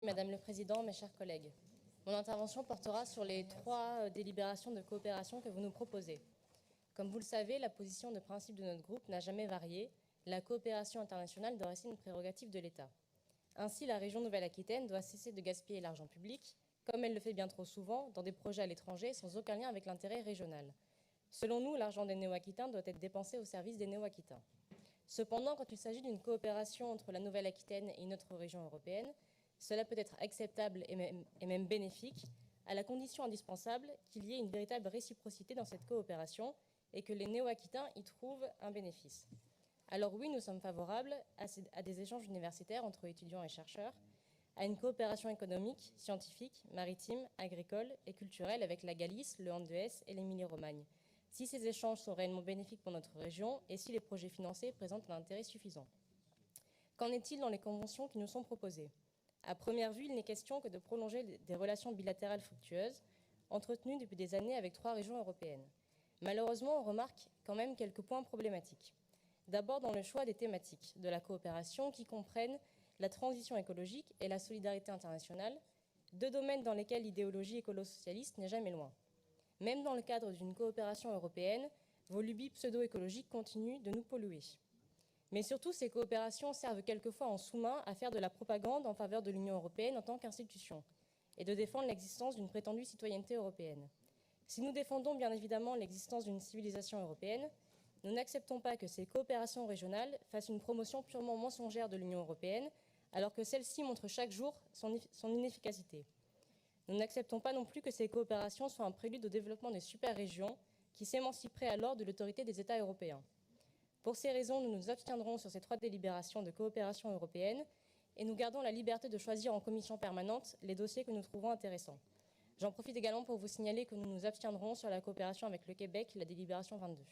Madame le Président, mes chers collègues, mon intervention portera sur les 3 délibérations de coopération que vous nous proposez. Comme vous le savez, la position de principe de notre groupe n'a jamais varié. La coopération internationale doit rester une prérogative de l'État. Ainsi, la région Nouvelle-Aquitaine doit cesser de gaspiller l'argent public, comme elle le fait bien trop souvent, dans des projets à l'étranger sans aucun lien avec l'intérêt régional. Selon nous, l'argent des Néo-Aquitains doit être dépensé au service des Néo-Aquitains. Cependant, quand il s'agit d'une coopération entre la Nouvelle-Aquitaine et une autre région européenne, cela peut être acceptable et même bénéfique, à la condition indispensable qu'il y ait une véritable réciprocité dans cette coopération et que les Néo-Aquitains y trouvent un bénéfice. Alors oui, nous sommes favorables à des échanges universitaires entre étudiants et chercheurs, à une coopération économique, scientifique, maritime, agricole et culturelle avec la Galice, le Hand-de-Hesse et l'Émilie-Romagne, si ces échanges sont réellement bénéfiques pour notre région et si les projets financés présentent un intérêt suffisant. Qu'en est-il dans les conventions qui nous sont proposées ? À première vue, il n'est question que de prolonger des relations bilatérales fructueuses, entretenues depuis des années avec 3 régions européennes. Malheureusement, on remarque quand même quelques points problématiques. D'abord dans le choix des thématiques de la coopération qui comprennent la transition écologique et la solidarité internationale, 2 domaines dans lesquels l'idéologie écolo-socialiste n'est jamais loin. Même dans le cadre d'une coopération européenne, vos lubies pseudo-écologiques continuent de nous polluer. Mais surtout, ces coopérations servent quelquefois en sous-main à faire de la propagande en faveur de l'Union européenne en tant qu'institution et de défendre l'existence d'une prétendue citoyenneté européenne. Si nous défendons bien évidemment l'existence d'une civilisation européenne, nous n'acceptons pas que ces coopérations régionales fassent une promotion purement mensongère de l'Union européenne, alors que celle-ci montre chaque jour son inefficacité. Nous n'acceptons pas non plus que ces coopérations soient un prélude au développement des super-régions qui s'émanciperaient alors de l'autorité des États européens. Pour ces raisons, nous nous abstiendrons sur ces 3 délibérations de coopération européenne et nous gardons la liberté de choisir en commission permanente les dossiers que nous trouvons intéressants. J'en profite également pour vous signaler que nous nous abstiendrons sur la coopération avec le Québec, la délibération 22.